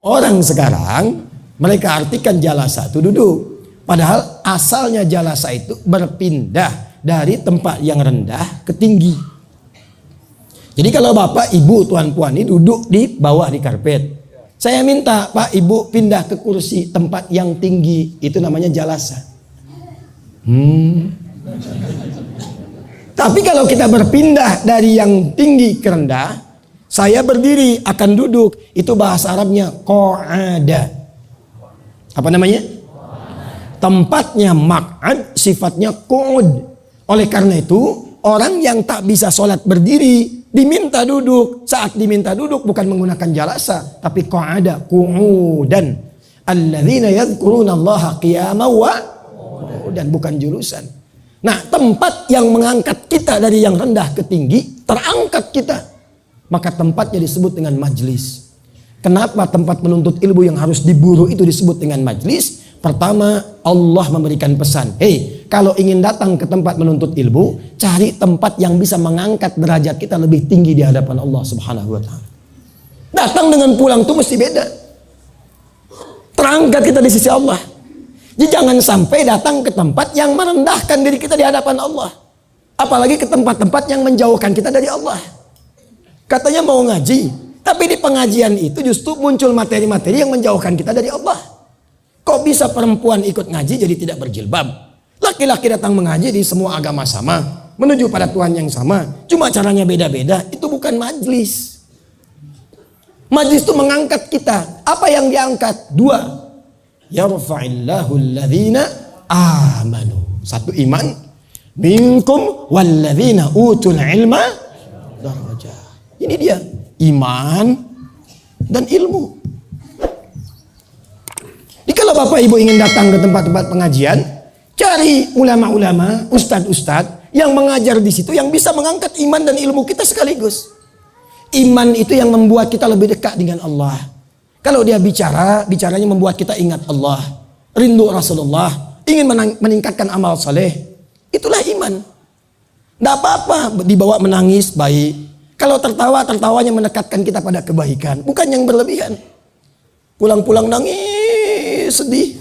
Orang sekarang mereka artikan jalasa itu duduk. Padahal asalnya jalasa itu berpindah dari tempat yang rendah ke tinggi. Jadi kalau bapak, ibu, tuan puan ini duduk di bawah di karpet. Saya minta pak, ibu pindah ke kursi tempat yang tinggi. Itu namanya jalasa. Tapi kalau kita berpindah dari yang tinggi ke rendah, saya berdiri akan duduk, itu bahasa Arabnya qa'ada. Apa namanya? Tempatnya maq'ad, sifatnya qu'ud. Oleh karena itu, orang yang tak bisa sholat berdiri diminta duduk. Saat diminta duduk bukan menggunakan jalasa, tapi qa'ada, qu'udan. Alladzina yadhkuruna Allaha qiyaman wa qu'udan, bukan jurusan. Nah, tempat yang mengangkat kita dari yang rendah ke tinggi, terangkat kita. Maka tempatnya disebut dengan majlis. Kenapa tempat menuntut ilmu yang harus diburu itu disebut dengan majlis? Pertama, Allah memberikan pesan. Hei, kalau ingin datang ke tempat menuntut ilmu, cari tempat yang bisa mengangkat derajat kita lebih tinggi di hadapan Allah Subhanahu wa ta'ala. Datang dengan pulang itu mesti beda. Terangkat kita di sisi Allah. Jadi jangan sampai datang ke tempat yang merendahkan diri kita di hadapan Allah. Apalagi ke tempat-tempat yang menjauhkan kita dari Allah. Katanya mau ngaji, tapi di pengajian itu justru muncul materi-materi yang menjauhkan kita dari Allah. Kok bisa perempuan ikut ngaji jadi tidak berjilbab? Laki-laki datang mengaji di semua agama sama, menuju pada Tuhan yang sama, cuma caranya beda-beda. Itu bukan majlis. Majlis itu mengangkat kita. Apa yang diangkat? Dua. Yarfa'illahu alladhina amanu. Satu, iman. Minkum walladhina utul ilma darajah. Ini dia, iman dan ilmu. Jadi kalau bapak ibu ingin datang ke tempat-tempat pengajian, cari ulama-ulama, ustadz-ustadz yang mengajar di situ, yang bisa mengangkat iman dan ilmu kita sekaligus. Iman itu yang membuat kita lebih dekat dengan Allah. Kalau dia bicaranya membuat kita ingat Allah, rindu Rasulullah, ingin meningkatkan amal saleh. Itulah iman. Tidak apa-apa dibawa menangis, baik. Kalau tertawanya mendekatkan kita pada kebaikan, bukan yang berlebihan. Pulang-pulang nangis, sedih,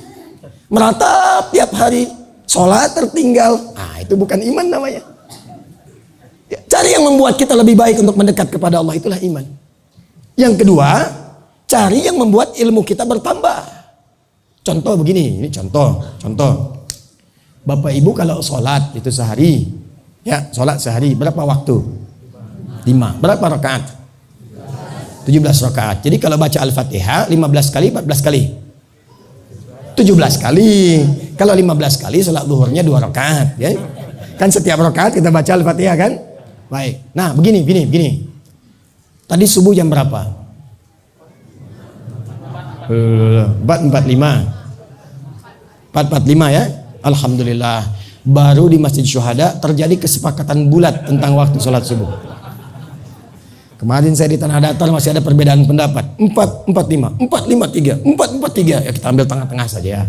meratap tiap hari, sholat tertinggal. Nah, itu bukan iman namanya. Ya, cari yang membuat kita lebih baik untuk mendekat kepada Allah, itulah iman. Yang kedua, cari yang membuat ilmu kita bertambah. Contoh begini, ini contoh. Bapak ibu kalau sholat itu sehari, ya sholat sehari berapa waktu? 5. Berapa rakaat? 17 rakaat. Jadi kalau baca Al-Fatihah 15 kali, 14 kali. 17 kali. Kalau 15 kali salat zuhurnya 2 rakaat, ya. Kan setiap rakaat kita baca Al-Fatihah kan? Baik. Nah, begini. Tadi subuh jam berapa? 4:45 ya. Alhamdulillah. Baru di Masjid Syuhada terjadi kesepakatan bulat tentang waktu salat subuh. Kemarin saya di Tanah Datar masih ada perbedaan pendapat. 4:45, 4:53, 4:43. Ya kita ambil tengah-tengah saja ya.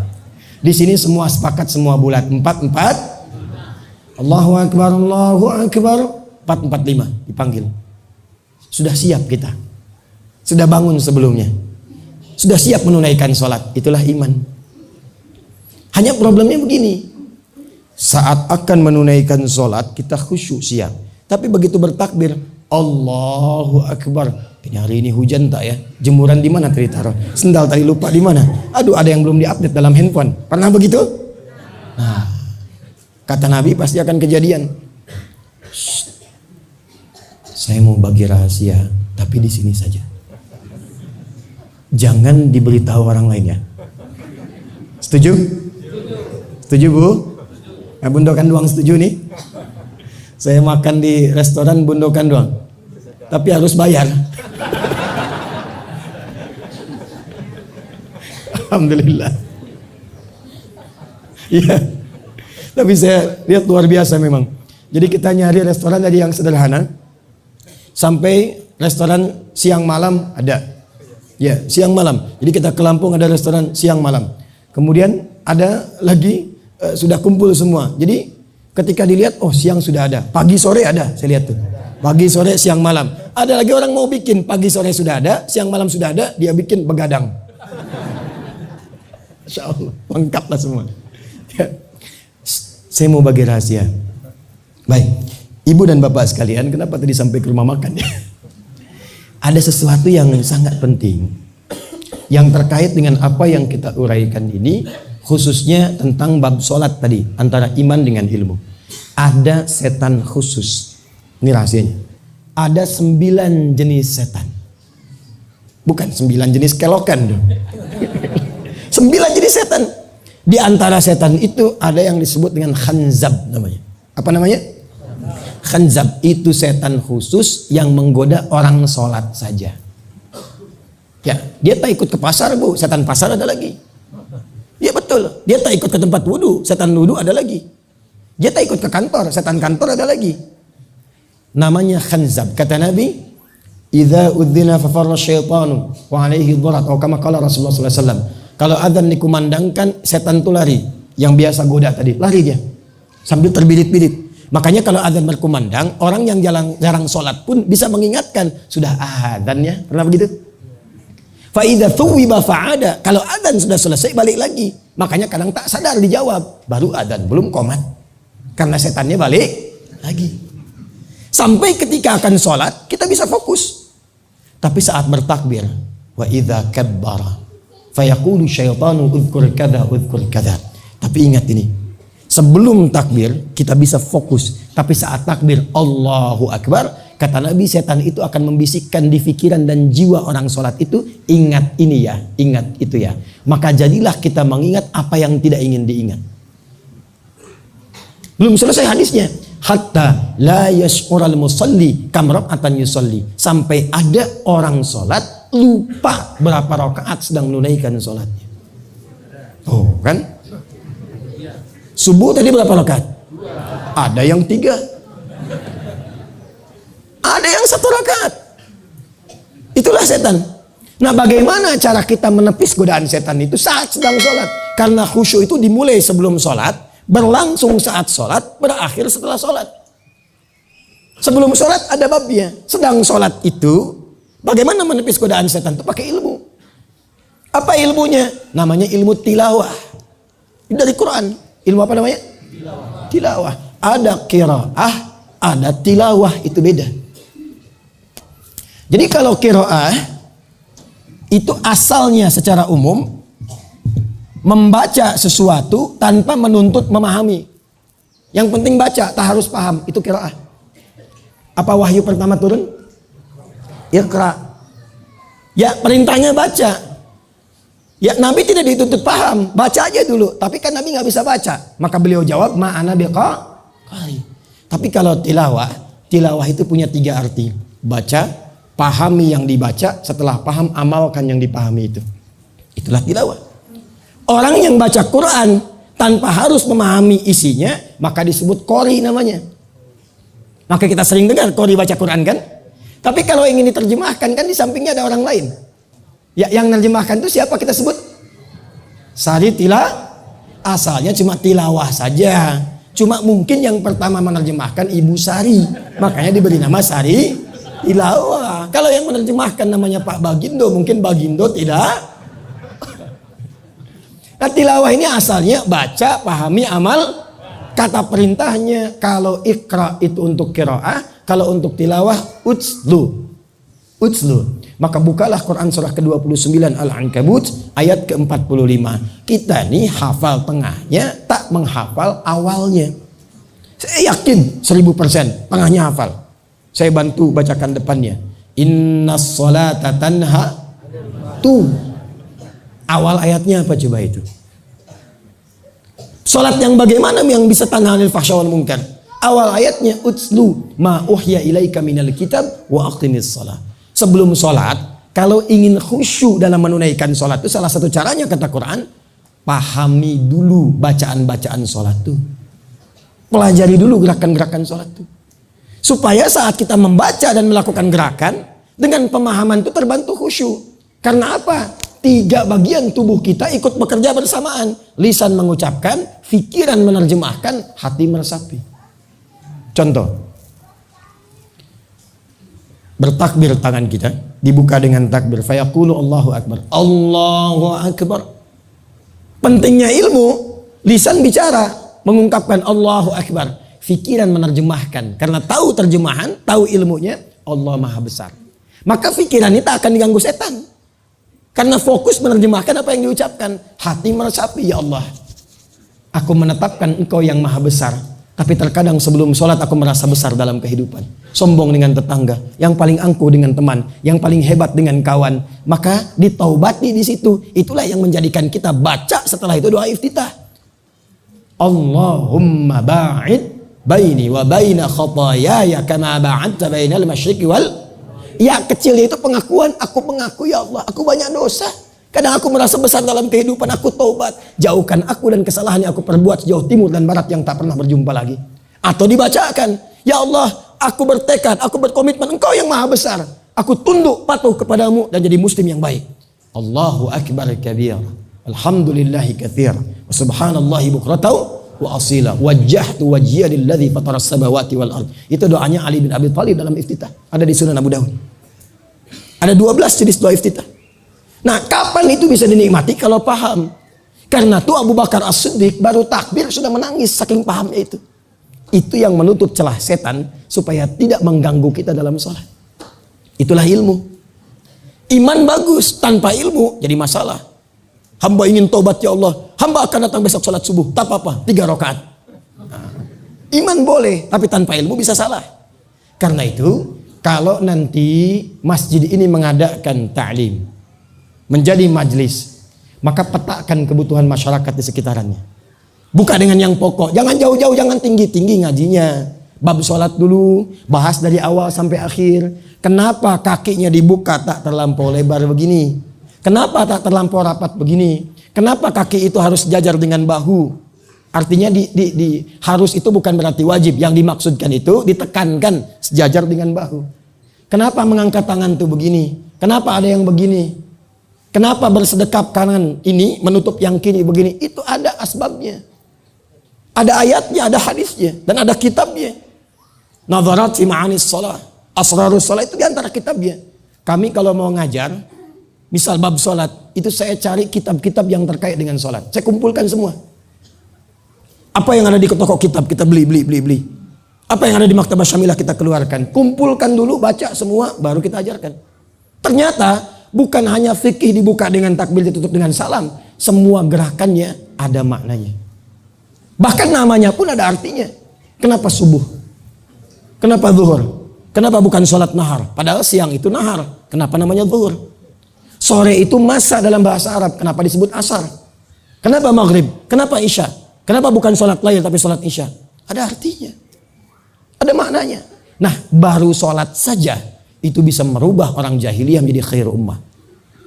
Di sini semua sepakat, semua bulat. 4:4. Allahu Akbar, Allahu Akbar. 4:45 dipanggil. Sudah siap kita. Sudah bangun sebelumnya. Sudah siap menunaikan sholat. Itulah iman. Hanya problemnya begini. Saat akan menunaikan sholat kita khusyuk siap. Tapi begitu bertakbir, Allahu Akbar. Ini hari ini hujan tak ya? Jemuran di mana tadi taruh? Sendal tadi lupa di mana? Aduh, ada yang belum diupdate dalam handphone. Pernah begitu? Nah, kata Nabi pasti akan kejadian. Shh. Saya mau bagi rahasia, tapi di sini saja. Jangan diberitahu orang lain ya. Setuju? Setuju Bu? Nah, bundokan doang setuju nih? Saya makan di restoran bundokan doang, tapi harus bayar. Alhamdulillah. Iya. Tapi saya lihat luar biasa memang. Jadi kita nyari restoran dari yang sederhana sampai restoran siang malam ada. Ya, siang malam. Jadi kita ke Lampung ada restoran siang malam. Kemudian ada lagi sudah kumpul semua. Jadi ketika dilihat, oh siang sudah ada, pagi sore ada, saya lihat tuh. Pagi sore siang malam. Ada lagi orang mau bikin pagi sore sudah ada, siang malam sudah ada, dia bikin begadang. Insya Allah, lengkap lah semua. Saya mau bagi rahasia. Baik, ibu dan bapak sekalian, kenapa tadi sampai ke rumah makan ya? Ada sesuatu yang sangat penting yang terkait dengan apa yang kita uraikan ini, khususnya tentang bab sholat tadi, antara iman dengan ilmu. Ada setan khusus. Ini rahasianya. Ada 9 jenis setan. Bukan 9 jenis kelokan dong. 9 jenis setan. Di antara setan itu ada yang disebut dengan khanzab namanya. Apa namanya? Khanzab itu setan khusus yang menggoda orang sholat saja. Ya, dia tak ikut ke pasar bu, setan pasar ada lagi. Ya betul, dia tak ikut ke tempat wudu, setan wudu ada lagi. Dia tak ikut ke kantor, setan kantor ada lagi. Namanya khanzab. Kata Nabi, "Idza udzina fa farra syaitanu wa alaihi dharat," atau kama qala Rasulullah sallallahu alaihi wasallam. Kalau azan dikumandangkan, setan itu lari. Yang biasa goda tadi, lari dia. Sambil terbirit-birit. Makanya kalau azan berkumandang, orang yang jarang sholat pun bisa mengingatkan, sudah azannya. Pernah begitu? Fa idza thuwiba fa'ada. Kalau azan sudah selesai balik lagi. Makanya kadang tak sadar dijawab, baru azan belum qomat. Karena setannya balik lagi. Sampai ketika akan sholat, kita bisa fokus. Tapi saat bertakbir, wa idza kabbara fayaqulu syaitanu udhkur kadza udhkur kadza. Tapi ingat ini, sebelum takbir kita bisa fokus, tapi saat takbir Allahu Akbar, kata Nabi, setan itu akan membisikkan di pikiran dan jiwa orang sholat itu, ingat ini ya, ingat itu ya. Maka jadilah kita mengingat apa yang tidak ingin diingat. Belum selesai hadisnya. Hatta la yash'ural musalli kam rak'atan yusalli. Sampai ada orang sholat lupa berapa rakaat sedang menunaikan sholatnya. Oh kan? Subuh tadi berapa rakaat? Ada yang 3. Ada yang 1 rakaat. Itulah setan. Nah, bagaimana cara kita menepis godaan setan itu saat sedang sholat? Karena khusyuk itu dimulai sebelum sholat, berlangsung saat sholat, berakhir setelah sholat. Sebelum sholat ada babnya. Sedang sholat itu, bagaimana menepis godaan setan itu? Pakai ilmu. Apa ilmunya? Namanya ilmu tilawah. Dari Quran. Ilmu apa namanya? Tilawah. Ada qiraah, ada tilawah, itu beda. Jadi kalau qiraah itu asalnya secara umum membaca sesuatu tanpa menuntut memahami. Yang penting baca, tak harus paham. Itu qiraah. Apa wahyu pertama turun? Iqra. Ya, perintahnya baca. Ya, Nabi tidak dituntut paham, baca aja dulu. Tapi kan Nabi nggak bisa baca, maka beliau jawab ma'ana biqari. Tapi kalau tilawah itu punya 3 arti. Baca, pahami yang dibaca, setelah paham amalkan yang dipahami itu. Itulah tilawah. Orang yang baca Quran tanpa harus memahami isinya, maka disebut qori namanya. Maka kita sering dengar qori baca Quran kan? Tapi kalau ingin diterjemahkan kan di sampingnya ada orang lain. Ya, yang menerjemahkan itu siapa kita sebut? Sari asalnya cuma tilawah saja. Cuma mungkin yang pertama menerjemahkan Ibu Sari, makanya diberi nama Sari Tilawah. Kalau yang menerjemahkan namanya Pak Bagindo, mungkin Bagindo tidak. Nah, tilawah ini asalnya baca, pahami, amal. Kata perintahnya, kalau ikra itu untuk qiraah, kalau untuk tilawah utslu. Maka bukalah Quran surah ke-29 Al-Ankabut ayat ke-45. Kita nih hafal tengahnya, tak menghafal awalnya. Saya yakin 1000% tengahnya hafal. Saya bantu bacakan depannya. Innas sholata tanha tu. Awal ayatnya apa coba itu? Salat yang bagaimana yang bisa tanha anil fahsya wal munkar? Awal ayatnya utslu ma uhya ilaika minal kitab wa aqimis shalah. Sebelum sholat, kalau ingin khusyuk dalam menunaikan sholat itu salah satu caranya kata Quran, pahami dulu bacaan-bacaan sholat itu. Pelajari dulu gerakan-gerakan sholat itu. Supaya saat kita membaca dan melakukan gerakan, dengan pemahaman itu terbantu khusyuk. Karena apa? 3 bagian tubuh kita ikut bekerja bersamaan. Lisan mengucapkan, pikiran menerjemahkan, hati meresapi. Contoh. Bertakbir tangan kita dibuka dengan takbir. Fayaqulu Allahu Akbar. Allahu Akbar. Pentingnya ilmu, lisan bicara mengungkapkan Allahu Akbar. Pikiran menerjemahkan. Karena tahu terjemahan, tahu ilmunya, Allah Maha Besar. Maka pikiran ini tak akan diganggu setan. Karena fokus menerjemahkan apa yang diucapkan. Hati meresapi, ya Allah, aku menetapkan Engkau yang Maha Besar. Tapi terkadang sebelum sholat aku merasa besar dalam kehidupan. Sombong dengan tetangga, yang paling angkuh dengan teman, yang paling hebat dengan kawan. Maka ditaubati di situ. Itulah yang menjadikan kita baca setelah itu doa iftitah. Allahumma ba'id baini wa baina khatayaya kama ba'adta bainal masyriqi wal. Ya kecilnya itu pengakuan, aku mengaku ya Allah, aku banyak dosa. Kadang aku merasa besar dalam kehidupan, aku taubat. Jauhkan aku dan kesalahan yang aku perbuat sejauh timur dan barat yang tak pernah berjumpa lagi. Atau dibacakan, ya Allah, aku bertekad, aku berkomitmen, Engkau yang Maha Besar. Aku tunduk patuh kepadamu dan jadi muslim yang baik. Allahu Akbar kabir. Alhamdulillahi katsir. Wa subhanallahi bukratan wa asila. Wajjahtu wajhiya lilladzi fataras samawati wal ard. Itu doanya Ali bin Abi Thalib dalam iftitah. Ada di Sunan Abu Daud. Ada 12 jenis doa iftitah. Nah, kapan itu bisa dinikmati? Kalau paham. Karena tuh Abu Bakar As-Siddiq baru takbir sudah menangis saking pahamnya itu. Itu yang menutup celah setan supaya tidak mengganggu kita dalam sholat. Itulah ilmu. Iman bagus tanpa ilmu jadi masalah. Hamba ingin tobat ya Allah. Hamba akan datang besok sholat subuh. Tak apa-apa, 3 rakaat. Iman boleh, tapi tanpa ilmu bisa salah. Karena itu, kalau nanti masjid ini mengadakan ta'lim, menjadi majlis, maka petakan kebutuhan masyarakat di sekitarannya. Buka dengan yang pokok, jangan jauh-jauh, jangan tinggi-tinggi ngajinya. Bab sholat dulu, bahas dari awal sampai akhir. Kenapa kakinya dibuka tak terlampau lebar begini? Kenapa tak terlampau rapat begini? Kenapa kaki itu harus sejajar dengan bahu? Artinya harus itu bukan berarti wajib. Yang dimaksudkan itu ditekankan sejajar dengan bahu. Kenapa mengangkat tangan tuh begini? Kenapa ada yang begini? Kenapa bersedekap kanan ini menutup yang kiri begini? Itu ada asbabnya. Ada ayatnya, ada hadisnya, dan ada kitabnya. Nadharat fi ma'anis shalah, asrarus shalah itu diantara kitabnya. Kami kalau mau ngajar, misal bab sholat, itu saya cari kitab-kitab yang terkait dengan sholat. Saya kumpulkan semua. Apa yang ada di toko kitab kita beli. Apa yang ada di Maktabah Syamilah kita keluarkan. Kumpulkan dulu, baca semua, baru kita ajarkan. Ternyata bukan hanya fikih dibuka dengan takbir ditutup dengan salam. Semua gerakannya ada maknanya. Bahkan namanya pun ada artinya. Kenapa subuh? Kenapa zuhur? Kenapa bukan sholat nahar? Padahal siang itu nahar. Kenapa namanya zuhur? Sore itu masa dalam bahasa Arab. Kenapa disebut asar? Kenapa maghrib? Kenapa isya? Kenapa bukan sholat lail tapi sholat isya? Ada artinya. Ada maknanya. Nah, baru sholat saja itu bisa merubah orang jahiliyah menjadi khair ummah.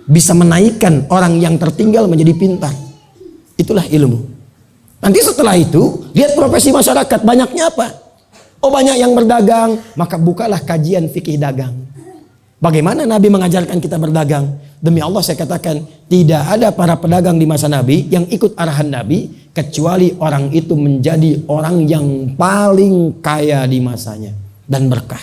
Bisa menaikkan orang yang tertinggal menjadi pintar. Itulah ilmu. Nanti setelah itu, lihat profesi masyarakat. Banyaknya apa? Oh, banyak yang berdagang. Maka bukalah kajian fikih dagang. Bagaimana Nabi mengajarkan kita berdagang? Demi Allah saya katakan, tidak ada para pedagang di masa Nabi yang ikut arahan Nabi, kecuali orang itu menjadi orang yang paling kaya di masanya. Dan berkah.